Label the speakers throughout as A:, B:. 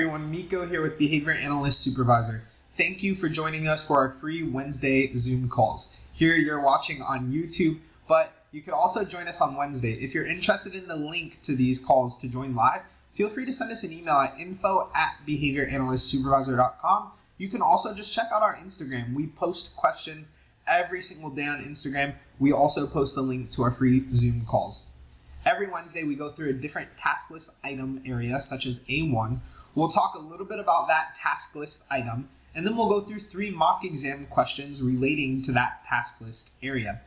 A: everyone, Miko here with Behavior Analyst Supervisor. Thank you for joining us for our free Wednesday Zoom calls. Here you're watching on YouTube, but you could also join us on Wednesday. If you're interested in the link to these calls to join live, feel free to send us an email at info@behavioranalystsupervisor.com. You can also just check out our Instagram. We post questions every single day on Instagram. We also post the link to our free Zoom calls. Every Wednesday, we go through a different task list item area, such as A1. We'll talk a little bit about that task list item, and then we'll go through 3 mock exam questions relating to that task list area.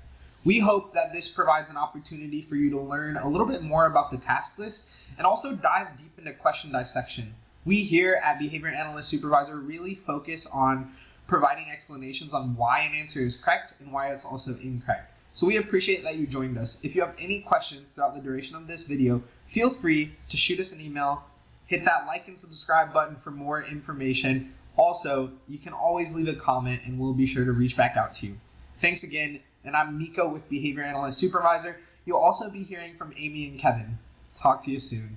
A: We hope that this provides an opportunity for you to learn a little bit more about the task list and also dive deep into question dissection. We here at Behavior Analyst Supervisor really focus on providing explanations on why an answer is correct and why it's also incorrect. So we appreciate that you joined us. If you have any questions throughout the duration of this video, feel free to shoot us an email, hit that like and subscribe button for more information. Also, you can always leave a comment and we'll be sure to reach back out to you. Thanks again, and I'm Miko with Behavior Analyst Supervisor. You'll also be hearing from Amy and Kevin. Talk to you soon.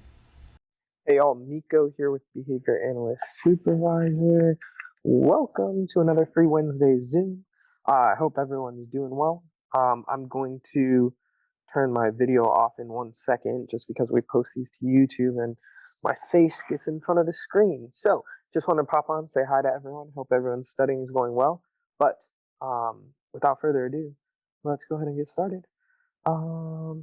B: Hey y'all, Miko here with Behavior Analyst Supervisor. Welcome to another free Wednesday Zoom. I hope everyone's doing well. I'm going to turn my video off in 1 second just because we post these to YouTube and my face gets in front of the screen. So just want to pop on, say hi to everyone. Hope everyone's studying is going well. But without further ado, let's go ahead and get started.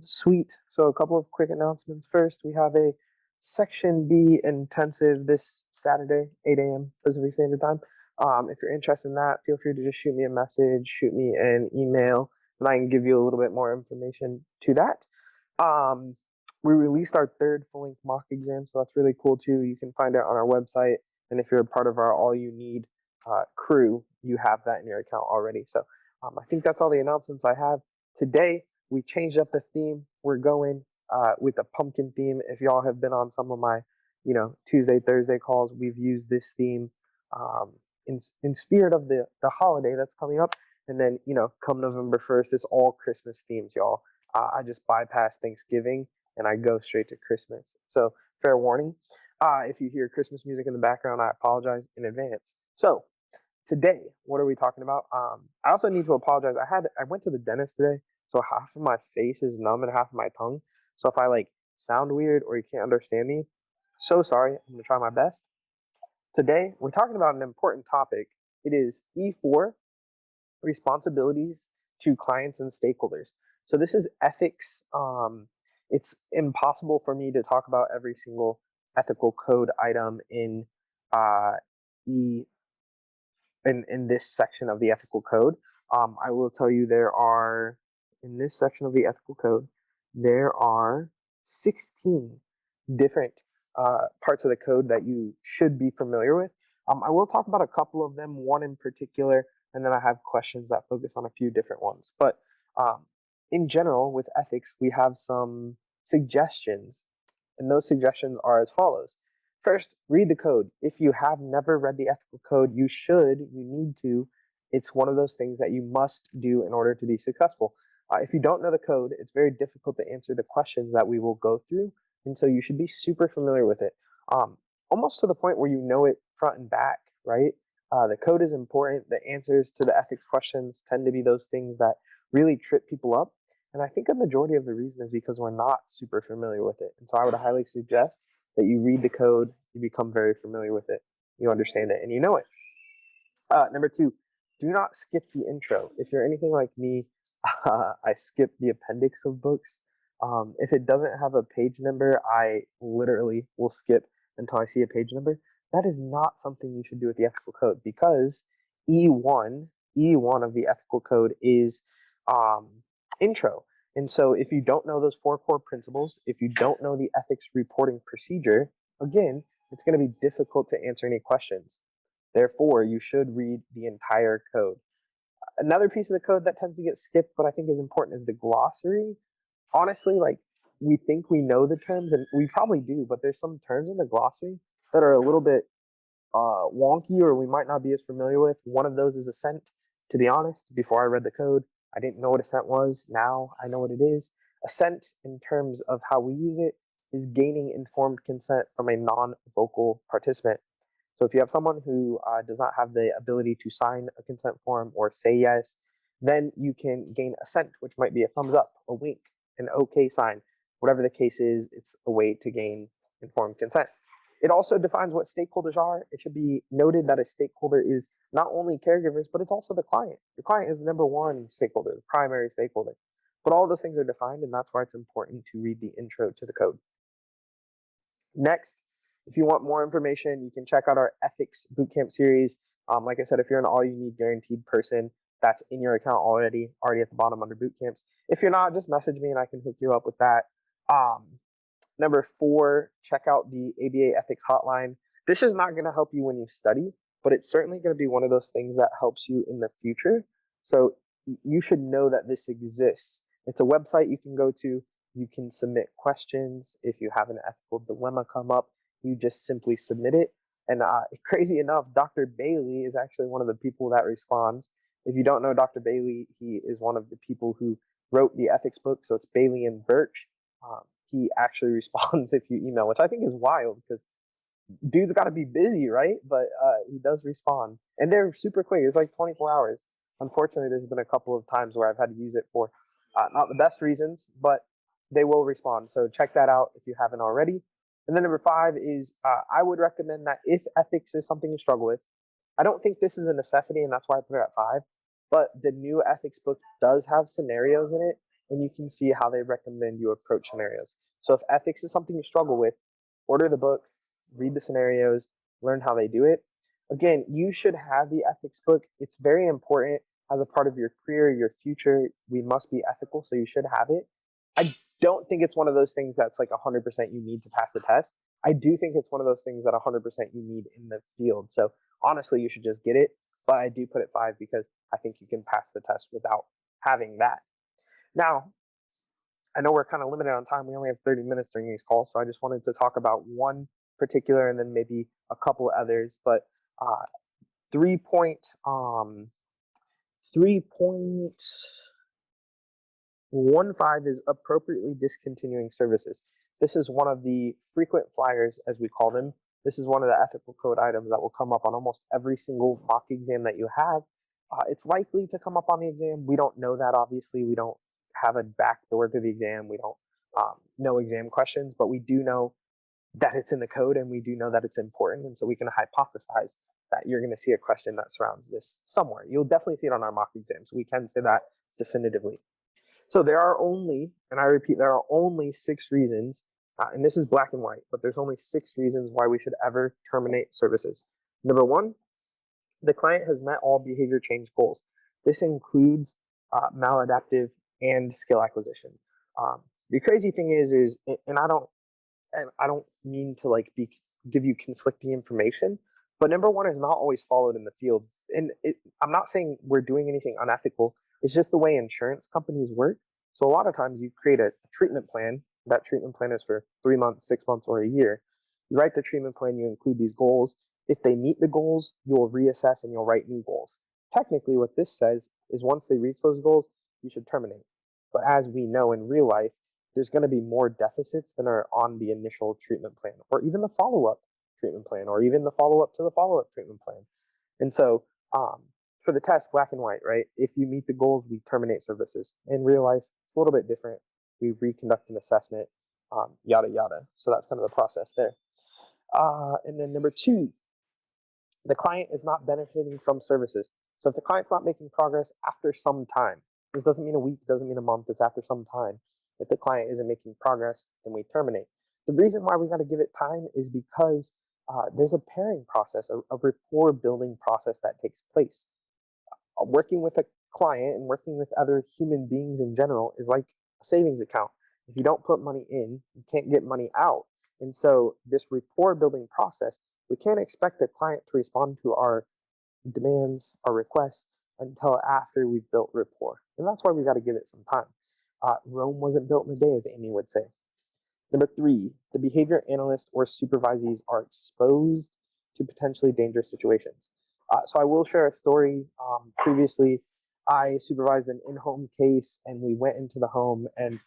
B: Sweet. So a couple of quick announcements. First, we have a Section B intensive this Saturday, 8 a.m. Pacific Standard Time. If you're interested in that, feel free to just shoot me a message, shoot me an email, and I can give you a little bit more information to that. We released our 3rd full-length mock exam, so that's really cool too. You can find it on our website, and if you're a part of our All You Need crew, you have that in your account already. So I think that's all the announcements I have. Today, we changed up the theme. We're going with the pumpkin theme. If y'all have been on some of my, Tuesday, Thursday calls, we've used this theme in spirit of the holiday that's coming up. And then, come November 1st, it's all Christmas themes, y'all. I just bypass Thanksgiving and I go straight to Christmas. So fair warning. If you hear Christmas music in the background, I apologize in advance. So today, what are we talking about? I also need to apologize. I went to the dentist today, so half of my face is numb and half of my tongue. So if I sound weird or you can't understand me, so sorry. I'm gonna try my best. Today, we're talking about an important topic. It is E-4, responsibilities to clients and stakeholders. So this is ethics. It's impossible for me to talk about every single ethical code item in this section of the ethical code. I will tell you in this section of the ethical code, there are 16 different parts of the code that you should be familiar with. I will talk about a couple of them, one in particular, and then I have questions that focus on a few different ones. But in general, with ethics, we have some suggestions, and those suggestions are as follows. First, read the code. If you have never read the ethical code, you need to. It's one of those things that you must do in order to be successful. If you don't know the code, it's very difficult to answer the questions that we will go through, and so you should be super familiar with it, almost to the point where you know it front and back, right? The code is important. The answers to the ethics questions tend to be those things that really trip people up, and I think a majority of the reason is because we're not super familiar with it, and so I would highly suggest that you read the code, you become very familiar with it, you understand it, and you know it. Number 2, do not skip the intro. If you're anything like me, I skip the appendix of books. If it doesn't have a page number, I literally will skip until I see a page number. That is not something you should do with the ethical code, because E1 of the ethical code is intro. And so if you don't know those 4 core principles, if you don't know the ethics reporting procedure, again, it's going to be difficult to answer any questions. Therefore, you should read the entire code. Another piece of the code that tends to get skipped, but I think is important, is the glossary. Honestly, we think we know the terms, and we probably do, but there's some terms in the glossary that are a little bit wonky, or we might not be as familiar with. One of those is assent. To be honest, before I read the code, I didn't know what assent was. Now I know what it is. Assent, in terms of how we use it, is gaining informed consent from a non-vocal participant. So if you have someone who does not have the ability to sign a consent form or say yes, then you can gain assent, which might be a thumbs up, a wink, an okay sign. Whatever the case is, it's a way to gain informed consent. It also defines what stakeholders are. It should be noted that a stakeholder is not only caregivers, but it's also the client. The client is the number one stakeholder, the primary stakeholder. But all those things are defined, and that's why it's important to read the intro to the code. Next, if you want more information, you can check out our ethics bootcamp series. Like I said, if you're an all-you-need guaranteed person, that's in your account already at the bottom under bootcamps. If you're not, just message me and I can hook you up with that. Number 4, check out the ABA Ethics Hotline. This is not going to help you when you study, but it's certainly going to be one of those things that helps you in the future. So you should know that this exists. It's a website you can go to. You can submit questions. If you have an ethical dilemma come up, you just simply submit it. And crazy enough, Dr. Bailey is actually one of the people that responds. If you don't know Dr. Bailey, he is one of the people who wrote the ethics book. So it's Bailey and Birch. He actually responds if you email, which I think is wild because dude's got to be busy, right? But he does respond. And they're super quick. It's like 24 hours. Unfortunately, there's been a couple of times where I've had to use it for not the best reasons, but they will respond. So check that out if you haven't already. And then number 5 is I would recommend that if ethics is something you struggle with, I don't think this is a necessity, and that's why I put it at 5, but the new ethics book does have scenarios in it, and you can see how they recommend you approach scenarios. So if ethics is something you struggle with, order the book, read the scenarios, learn how they do it. Again, you should have the ethics book. It's very important as a part of your career, your future. We must be ethical, so you should have it. I don't think it's one of those things that's like 100% you need to pass the test. I do think it's one of those things that 100% you need in the field. So honestly, you should just get it. But I do put it 5 because I think you can pass the test without having that. Now, I know we're kind of limited on time. We only have 30 minutes during these calls, so I just wanted to talk about one particular and then maybe a couple others. But 3.15 is appropriately discontinuing services. This is one of the frequent flyers, as we call them. This is one of the ethical code items that will come up on almost every single mock exam that you have. It's likely to come up on the exam. We don't know that, obviously. We don't have a back door to the exam. We don't know exam questions, but we do know that it's in the code and we do know that it's important. And so we can hypothesize that you're going to see a question that surrounds this somewhere. You'll definitely see it on our mock exams. We can say that definitively. So there are only, and I repeat, there are only 6 reasons, and this is black and white, but there's only 6 reasons why we should ever terminate services. Number 1, the client has met all behavior change goals. This includes maladaptive and skill acquisition. The crazy thing is, and I don't mean to give you conflicting information, but number 1 is not always followed in the field. And I'm not saying we're doing anything unethical. It's just the way insurance companies work. So a lot of times you create a treatment plan. That treatment plan is for 3 months, 6 months, or a year. You write the treatment plan, you include these goals. If they meet the goals, you'll reassess and you'll write new goals. Technically, what this says is once they reach those goals, you should terminate. But as we know in real life, there's going to be more deficits than are on the initial treatment plan, or even the follow-up treatment plan, or even the follow-up to the follow-up treatment plan. And so for the test, black and white, right? If you meet the goals, we terminate services. In real life, it's a little bit different. We reconduct an assessment, yada, yada. So that's kind of the process there. And then number 2, the client is not benefiting from services. So if the client's not making progress after some time, this doesn't mean a week, doesn't mean a month, it's after some time. If the client isn't making progress, then we terminate. The reason why we got to give it time is because there's a pairing process, a rapport building process that takes place. Working with a client and working with other human beings in general is like a savings account. If you don't put money in, you can't get money out. And so this rapport building process, we can't expect a client to respond to our demands, our requests, until after we've built rapport. And that's why we got to give it some time. Rome wasn't built in a day, as Amy would say. Number 3, the behavior analyst or supervisees are exposed to potentially dangerous situations. So I will share a story. Previously, I supervised an in-home case, and we went into the home, and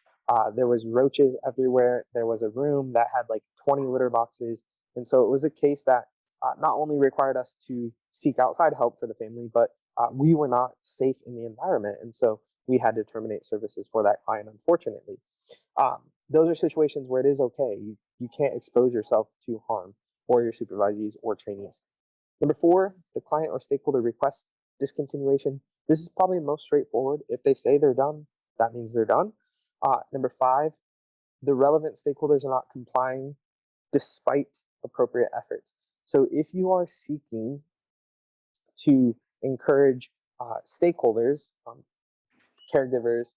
B: There was roaches everywhere. There was a room that had like 20 litter boxes. And so it was a case that not only required us to seek outside help for the family, but we were not safe in the environment. And so we had to terminate services for that client, unfortunately. Those are situations where it is okay. You can't expose yourself to harm or your supervisees or trainees. Number 4, the client or stakeholder requests discontinuation. This is probably most straightforward. If they say they're done, that means they're done. Number 5, the relevant stakeholders are not complying despite appropriate efforts. So if you are seeking to encourage stakeholders, caregivers,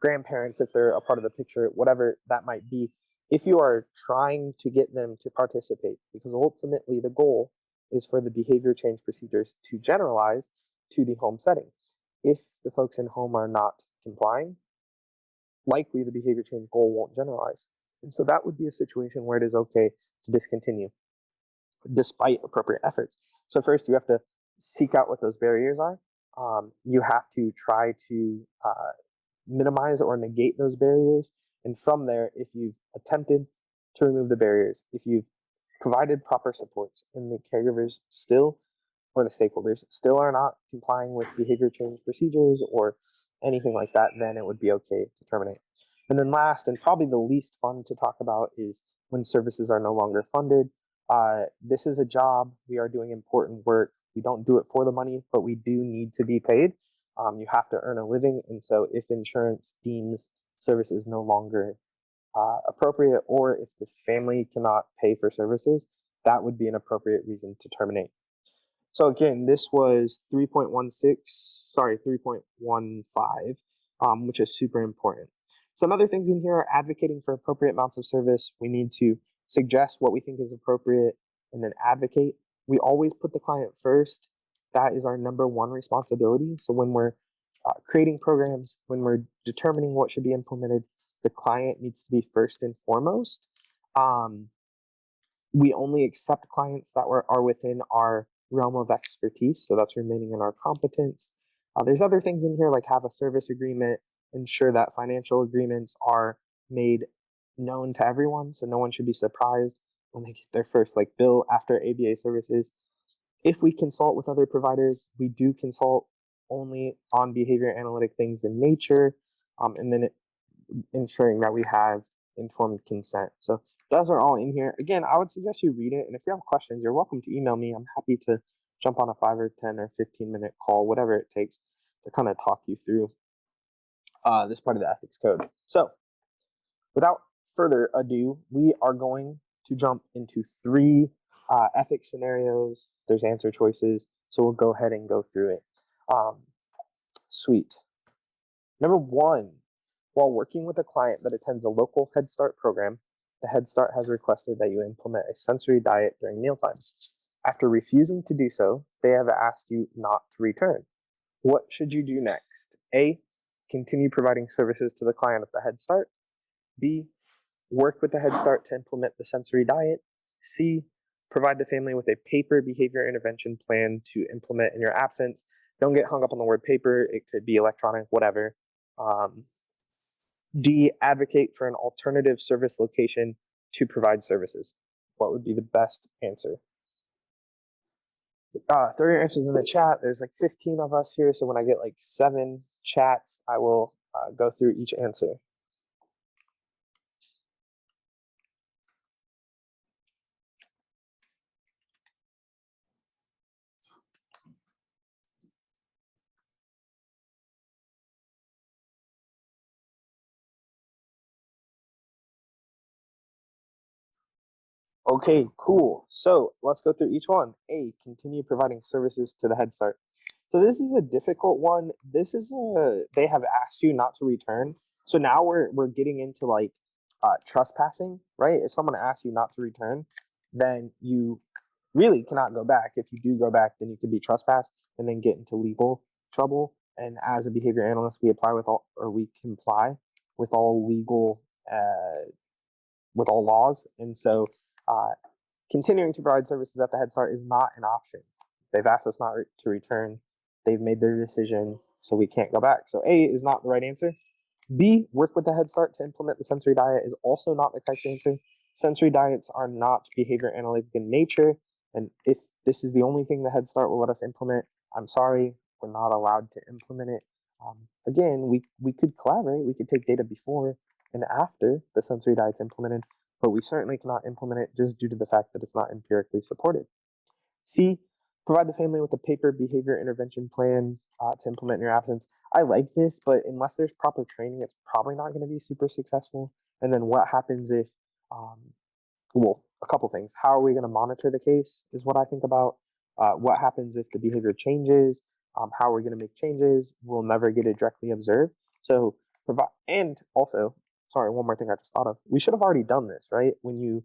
B: grandparents, if they're a part of the picture, whatever that might be, if you are trying to get them to participate, because ultimately the goal is for the behavior change procedures to generalize to the home setting. If the folks in home are not complying, likely the behavior change goal won't generalize. And so that would be a situation where it is okay to discontinue despite appropriate efforts. So first you have to seek out what those barriers are. You have to try to minimize or negate those barriers. And from there, if you've attempted to remove the barriers, if you've provided proper supports and the caregivers still, or the stakeholders still are not complying with behavior change procedures or anything like that, then it would be okay to terminate. And then last, and probably the least fun to talk about, is when services are no longer funded. This is a job. We are doing important work. We don't do it for the money, but we do need to be paid. You have to earn a living. And so if insurance deems services no longer appropriate, or if the family cannot pay for services, that would be an appropriate reason to terminate. So again, this was 3.15, which is super important. Some other things in here are advocating for appropriate amounts of service. We need to suggest what we think is appropriate and then advocate. We always put the client first. That is our number one responsibility. So when we're creating programs, when we're determining what should be implemented, the client needs to be first and foremost. We only accept clients that are within our realm of expertise, so that's remaining in our competence. There's other things in here like have a service agreement, ensure that financial agreements are made known to everyone, so no one should be surprised when they get their first bill after ABA services. If we consult with other providers, we do consult only on behavior analytic things in nature, and then ensuring that we have informed consent. So those are all in here. Again, I would suggest you read it, and if you have questions, you're welcome to email me. I'm happy to jump on a 5 or 10 or 15-minute call, whatever it takes, to kind of talk you through this part of the ethics code. So without further ado, we are going to jump into 3 ethics scenarios. There's answer choices, so we'll go ahead and go through it. Sweet. Number 1, while working with a client that attends a local Head Start program, the Head Start has requested that you implement a sensory diet during mealtime. After refusing to do so, they have asked you not to return. What should you do next? A, continue providing services to the client at the Head Start. B, work with the Head Start to implement the sensory diet. C, provide the family with a paper behavior intervention plan to implement in your absence. Don't get hung up on the word paper. It could be electronic, whatever. D, advocate for an alternative service location to provide services. What would be the best answer? Throw your answers in the chat. There's 15 of us here, so when I get 7 chats, I will go through each answer. Okay, cool. So let's go through each one. A, continue providing services to the Head Start. So this is a difficult one. They have asked you not to return. So now we're getting into trespassing, right? If someone asks you not to return, then you really cannot go back. If you do go back, then you could be trespassed and then get into legal trouble. And as a behavior analyst, we comply with all legal with all laws. And so continuing to provide services at the Head Start is not an option. They've asked us not to return. They've made their decision, so we can't go back. So A is not the right answer. B, work with the Head Start to implement the sensory diet is also not the correct answer. Sensory diets are not behavior analytic in nature, and if this is the only thing the Head Start will let us implement, I'm sorry, we're not allowed to implement it. Again, we could collaborate, we could take data before and after the sensory diet's implemented, but we certainly cannot implement it just due to the fact that it's not empirically supported. C, provide the family with a paper behavior intervention plan to implement in your absence. I like this, but unless there's proper training, it's probably not going to be super successful. And then what happens if, well, a couple things. How are we going to monitor the case is what I think about. What happens if the behavior changes? How are we going to make changes? We'll never get it directly observed. So provide, and also, sorry, one more thing I just thought of. We should have already done this, right? When you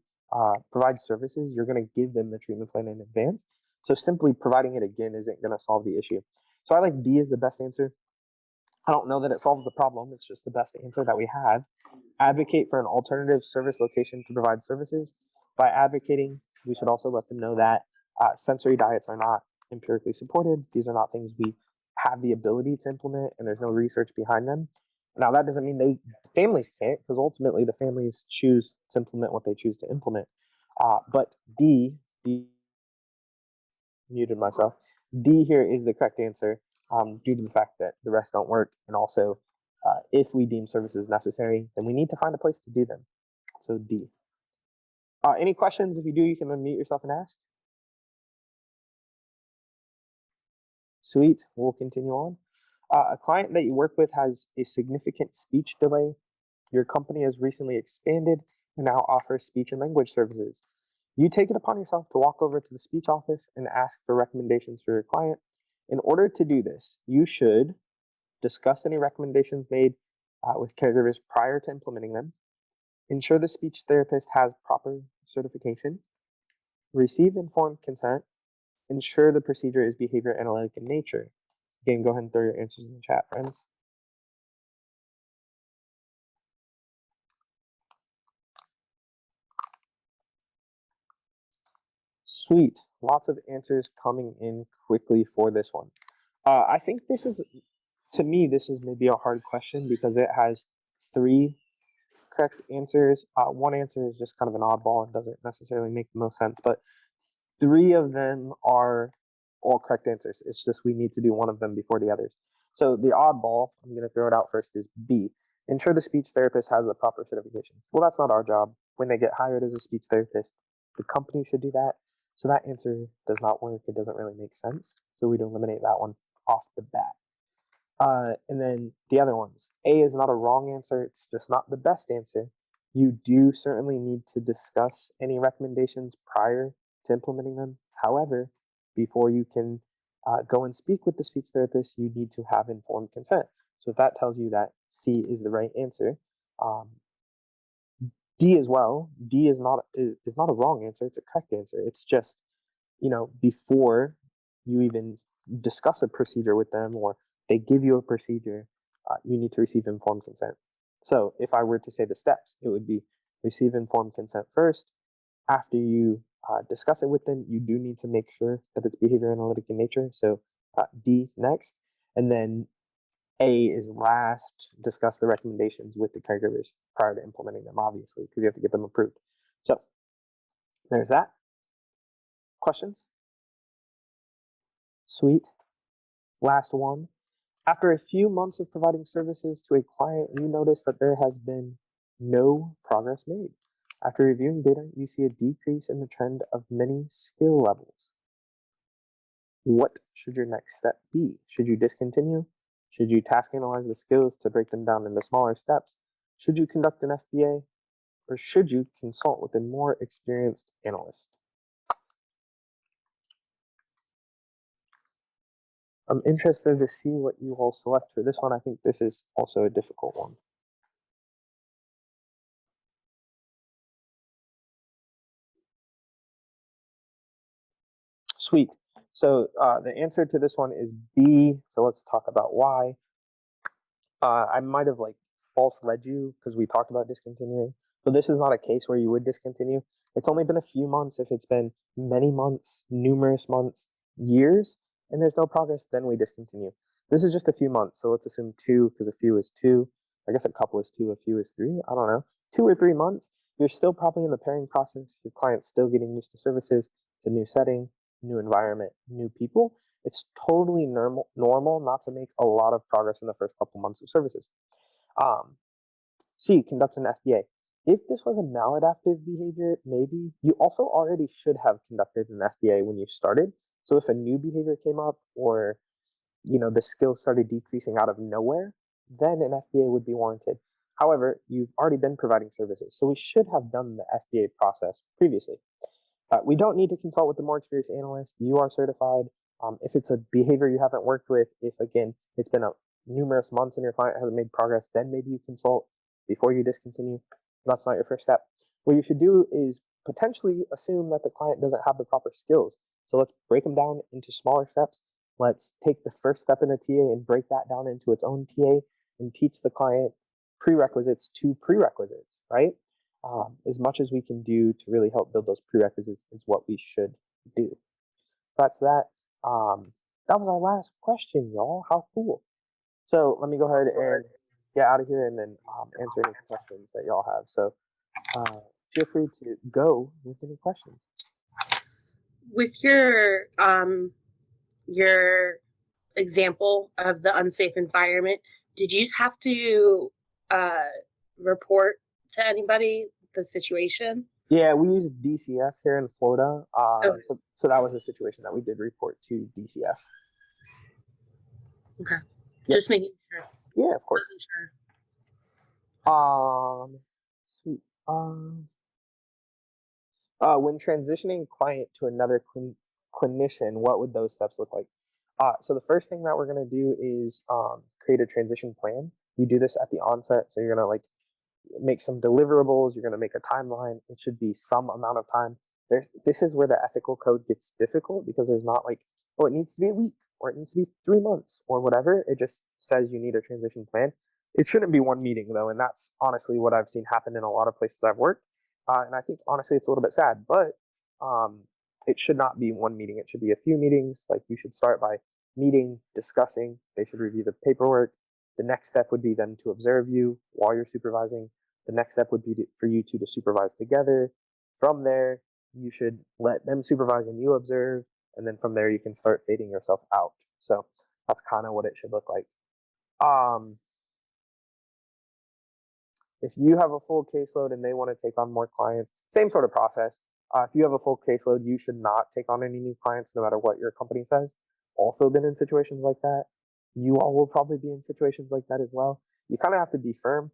B: provide services, you're going to give them the treatment plan in advance. So simply providing it again isn't going to solve the issue. So I like D as the best answer. I don't know that it solves the problem. It's just the best answer that we have. Advocate for an alternative service location to provide services. By advocating, we should also let them know that sensory diets are not empirically supported. These are not things we have the ability to implement, and there's no research behind them. Now, that doesn't mean families can't, because ultimately the families choose to implement what they choose to implement. But D, muted myself. D here is the correct answer due to the fact that the rest don't work, and also if we deem services necessary, then we need to find a place to do them. So D. Any questions? If you do, you can unmute yourself and ask. Sweet. We'll continue on. A client that you work with has a significant speech delay. Your company has recently expanded and now offers speech and language services. You take it upon yourself to walk over to the speech office and ask for recommendations for your client. In order to do this, you should discuss any recommendations made with caregivers prior to implementing them, ensure the speech therapist has proper certification, receive informed consent, ensure the procedure is behavior analytic in nature. Again, go ahead and throw your answers in the chat, friends. Sweet. Lots of answers coming in quickly for this one. I think this is, to me, this is maybe a hard question because it has 3 correct answers. One answer is just kind of an oddball and doesn't necessarily make the most sense, but 3 of them are all correct answers. It's just we need to do one of them before the others. So the oddball, I'm going to throw it out first, is B. Ensure the speech therapist has the proper certification. Well, that's not our job. When they get hired as a speech therapist, the company should do that. So that answer does not work. It doesn't really make sense. So we'd eliminate that one off the bat. And then the other ones. A is not a wrong answer. It's just not the best answer. You do certainly need to discuss any recommendations prior to implementing them. However, before you can go and speak with the speech therapist, you need to have informed consent. So if that tells you that C is the right answer, D as well. D is not a wrong answer. It's a correct answer. It's just, before you even discuss a procedure with them or they give you a procedure, you need to receive informed consent. So if I were to say the steps, it would be receive informed consent first. After you discuss it with them, you do need to make sure that it's behavior analytic in nature. So D next. And then A is last. Discuss the recommendations with the caregivers prior to implementing them, obviously, because you have to get them approved. So there's that. Questions? Sweet. Last one. After a few months of providing services to a client, you notice that there has been no progress made. After reviewing data, you see a decrease in the trend of many skill levels. What should your next step be? Should you discontinue? Should you task analyze the skills to break them down into smaller steps? Should you conduct an FBA? Or should you consult with a more experienced analyst? I'm interested to see what you all select for this one. I think this is also a difficult one. Sweet. So the answer to this one is B. So let's talk about why. I might have false led you because we talked about discontinuing. So this is not a case where you would discontinue. It's only been a few months. If it's been many months, numerous months, years, and there's no progress, then we discontinue. This is just a few months. So let's assume 2 because a few is 2. I guess a couple is 2, a few is 3. I don't know. 2 or 3 months, you're still probably in the pairing process. Your client's still getting used to services. It's a new setting, new environment, new people. It's totally normal not to make a lot of progress in the first couple months of services. C, conduct an FBA. If this was a maladaptive behavior, maybe you also already should have conducted an FBA when you started. So if a new behavior came up, or the skills started decreasing out of nowhere, then an FBA would be warranted. However, you've already been providing services, so we should have done the FBA process previously. We don't need to consult with the more experienced analyst. You are certified. If it's a behavior you haven't worked with, if again it's been numerous months and your client hasn't made progress, then maybe you consult before you discontinue. That's not your first step. What you should do is potentially assume that the client doesn't have the proper skills. So let's break them down into smaller steps. Let's take the first step in a TA and break that down into its own TA and teach the client prerequisites to prerequisites, right? As much as we can do to really help build those prerequisites is what we should do. That's that. That was our last question, y'all. How cool. So let me go ahead and get out of here and then answer any questions that y'all have. So feel free to go with any questions.
C: With your example of the unsafe environment, did you have to report to anybody the situation?
B: Yeah, we use DCF here in Florida. Okay. So that was a situation that we did report to DCF.
C: Okay. Yep. Just making sure.
B: Yeah, of course.
C: Wasn't sure.
B: Sweet. When transitioning client to another clinician, what would those steps look like? So the first thing that we're going to do is create a transition plan. You do this at the onset. So you're going to make some deliverables. You're going to make a timeline. It should be some amount of time. This is where the ethical code gets difficult, because there's not it needs to be a week or it needs to be 3 months or whatever. It just says you need a transition plan. It shouldn't be one meeting though. And that's honestly what I've seen happen in a lot of places I've worked. And I think honestly, it's a little bit sad, but it should not be one meeting. It should be a few meetings. You should start by meeting, discussing. They should review the paperwork. The next step would be them to observe you while you're supervising. The next step would be for you two to supervise together. From there, you should let them supervise and you observe. And then from there, you can start fading yourself out. So that's kind of what it should look like. If you have a full caseload and they want to take on more clients, same sort of process. If you have a full caseload, you should not take on any new clients, no matter what your company says. Also been in situations like that. You all will probably be in situations like that as well. You kind of have to be firm.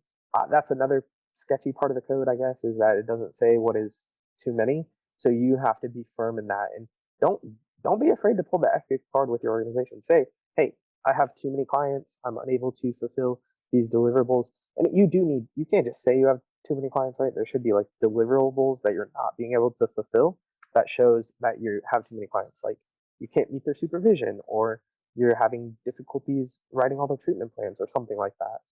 B: That's another sketchy part of the code, I guess, is that it doesn't say what is too many. So you have to be firm in that. And don't be afraid to pull the FBA card with your organization. Say, hey, I have too many clients. I'm unable to fulfill these deliverables. And you can't just say you have too many clients, right? There should be deliverables that you're not being able to fulfill that shows that you have too many clients. You can't meet their supervision, or you're having difficulties writing all the treatment plans or something like that.